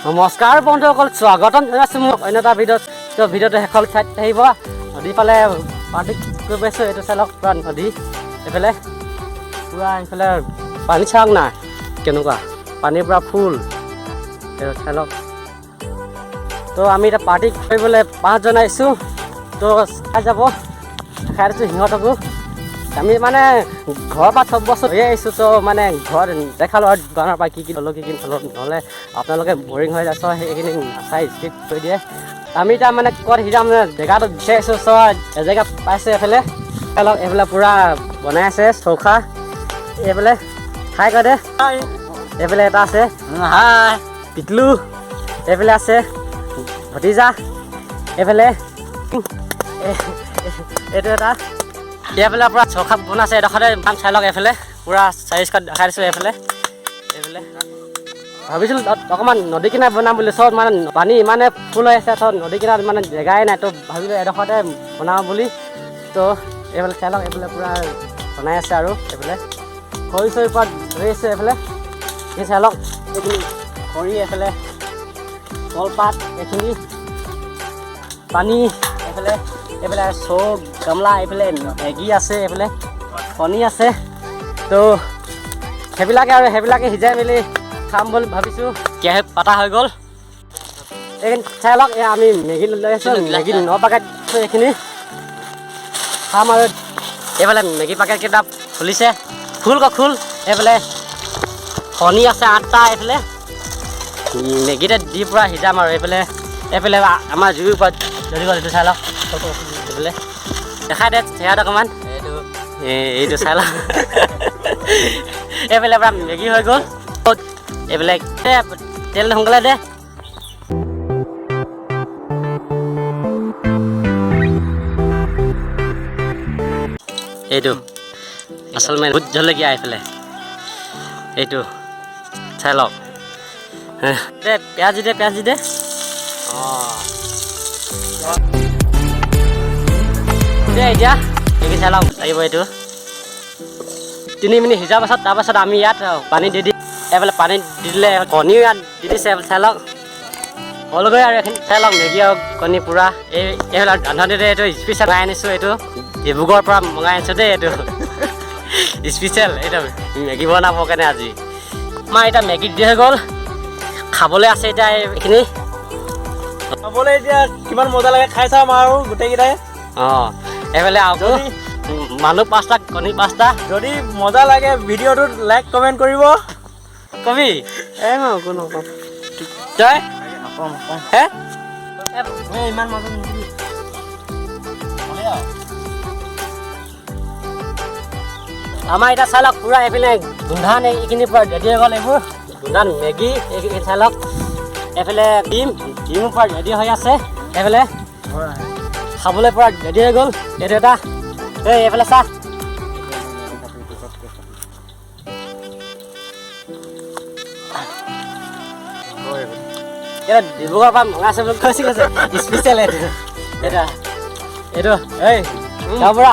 নমস্কাৰ বন্ধুসকল, স্বাগতম জনাইছোঁ মোক অন্য এটা ভিডিঅ'টো শেষলৈ চাই আহিব। নদীৰ ফালে পাৰ্টি কৰিব আহিছোঁ। এইটো চাই লওক, পূৰা নদী এইফালে পূৰা এইফালে পানী চাওক নাই কেনেকুৱা, পানীৰ পূৰা ফুল। এইটো চাই লওক। তো আমি এতিয়া পাৰ্টি কৰিবলৈ 5জন আহিছোঁ। তো চাই যাব, দেখাই দিছোঁ সিহঁতকো। আমি মানে ঘৰৰ পৰা চব বস্তু লৈ আহিছোঁ। তো মানে ঘৰত দেখালোঁ আৰু দোকানৰ পৰা কি ল'লোঁ কি নল'লোঁ, নহ'লে আপোনালোকে বৰিং হৈ যায়। চ' সেইখিনি নাচাই স্কিপ কৰি দিয়ে। আমি এতিয়া মানে ক'ত সিজাম জেগাটো বিচাৰিছোঁ। চ' এজেগা পাইছোঁ এইফালে অলপ, এইফালে পূৰা বনাই আছে চৌখা। এইফালে খাই কয় দে, এইফালে এটা আছে হাই পিটলু, এইফালে আছে ভতিজা, এইফালে এইটো এটা। এইফালে পূৰা চৌখা বনাইছে এডোখৰতে, ইমান চাই লওক। এইফালে পূৰা চাৰিচকাত দেখাই দিছোঁ। এইফালে ভাবিছিলোঁ অকণমান নদী কিনাৰত বনাম বুলি। চব মানে পানী ইমানে ফুল হৈ আছে, চব নদী কিনাৰত মানে জেগাই নাই। তো ভাবিলোঁ এডোখৰতে বনাওঁ বুলি। তো এইফালে চাই লওক, এইফালে পূৰা বনাই আছে আৰু এইফালে খৰি চৰি পৰা ধৰি আছে। এইফালে এই চাই লওক, এইখিনি খৰি, এইফালে কলপাত, এইখিনি পানী, এইফালে চৌক গামলা, এইফালে মেগী আছে, এইফালে কণী আছে। তো সেইবিলাকে সিজাই মেলি খাম বুলি ভাবিছোঁ। কেৰাহী পাতা হৈ গ'ল। এইখিনি চাই লওক, আমি মেগী লৈ আছোঁ। মেগী 9 পেকেট এইখিনি খাম আৰু এইফালে মেগী পেকেটকেইটা খুলিছে, খোল। এইফালে কণী আছে 8টা, এইফালে মেগীতে দি পূৰা সিজাম আৰু এইফালে আমাৰ জুইৰ ওপৰত জ্বলি গ'ল। এইটো চাই লওক, এইফালে দেখাই দে চেহেৰাটো অকণমান। এইটো চাই লওক। এইফালে পূৰা মেগী হৈ গ'ল। এইফালে তেল সোনকালে দে। এইটো আচল মেইন ভোট জলকীয়া, এইফালে এইটো চাই লওক। দে পিঁয়াজ দে। এতিয়া এইখিনি চাই লওক লাগিব। এইটো 3 মিনিট সিজাৰ পাছত তাৰপাছত আমি ইয়াত পানী দি দিম। এইফালে পানী দি দিলে কণীও ইয়াত দি দিছে। চাই লওক হ'লগৈ আৰু এইখিনি চাই লওক, মেগী আৰু কণী পূৰা। এইফালে ৰান্ধনিতে এইটো স্পেচিয়েল মগাই আনিছোঁ। এইটো ডিব্ৰুগড়ৰ পৰা মগাই আনিছোঁ দেই। এইটো স্পেচিয়েল এইটো মেগী বনাবৰ কাৰণে আজি আমাৰ এতিয়া মেগী দি হৈ গ'ল। খাবলৈ আছে এতিয়া এইখিনি। খাবলৈ এতিয়া কিমান মজা লাগে খাই চাম আৰু গোটেইকেইটাই। এইফালে আৰু মানুহ 5টা, কণী 5টা। যদি মজা লাগে ভিডিঅ'টোত লাইক কমেণ্ট কৰিব। কবি মই একো নকওঁ, তই হে ইমান মজা নিদিবি। আমাৰ এতিয়া চাই লওক পূৰা এইপিনে গোন্ধান এইখিনি পূৰা ৰেডি হৈ গ'ল। এইবোৰ গোন্ধান মেগী এইখিনি চাই লওক। এইফালে ডিমো পূৰা ৰেডি হৈ আছে। এইফালে খাবলৈ পূৰা ৰেডি হৈ গ'ল। এইটো এটা এইফালে চা, এইটো ডিব্ৰুগড়ৰ পৰা মগাইছে বুলি কৈছে স্পেচিয়েল। এইটো তাৰ পৰা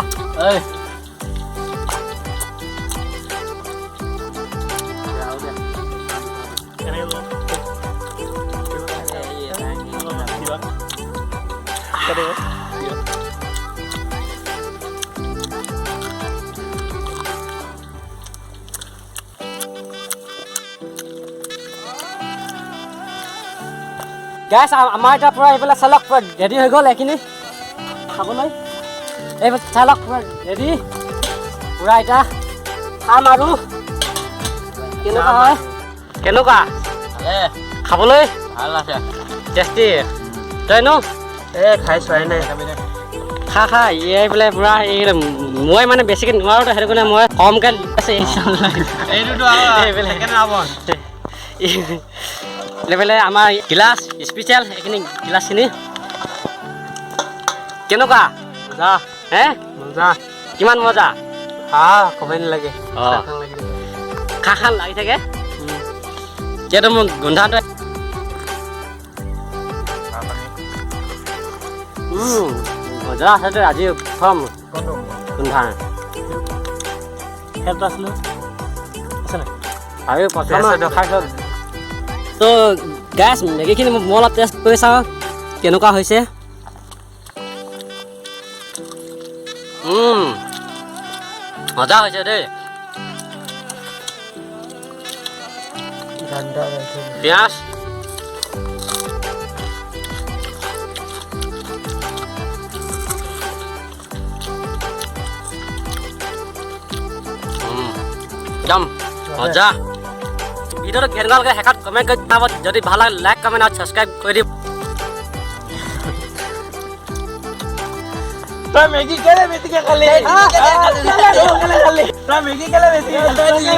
গেছ আমাৰ এতিয়া পূৰা এইফালে চাই লওক, পূৰা ৰেডি হৈ গ'ল এইখিনি খাবলৈ। এইফালে চাই লওক পূৰা ৰেডি, পূৰা এতিয়া খাম আৰু কেনেকুৱা হয়, কেনেকুৱা খাবলৈ ভাল আছে, টেষ্টি। তই নো খাই চোৱাই নাই। খা এইফালে পূৰা মই মানে বেছিকৈ নোৱাৰোঁ, সেইটো কাৰণে মই কমকৈ আছে। এইফালে আমাৰ গিলাচ স্পেচিয়েল, এইখিনি গিলাচখিনি কেনেকুৱা মজা মজা, কিমান মজা ক'বই নালাগে। খান লাগি থাকে। এতিয়াতো মোৰ গোন্ধাটো মজা আছে। আজি প্ৰথম গোন্ধা খেলটো আছিলোঁ আৰু প্ৰথম দেখাইছোঁ। তো গেছ মেগীখিনি মই অলপ টেষ্ট কৰি চাওঁ কেনেকুৱা হৈছে মজা হৈছে দেই পিঁয়াজ একদম মজা ভিডিওটো কেনেকুৱা লাগে শেষত কমেণ্ট কৰি জনাব যদি ভাল লাগে লাইক কমেণ্ট আৰু ছাবস্ক্ৰাইব কৰি দিব তই মেগী কেলে বেছিকে খালি তই মেগী কেলে বেছিকে খালি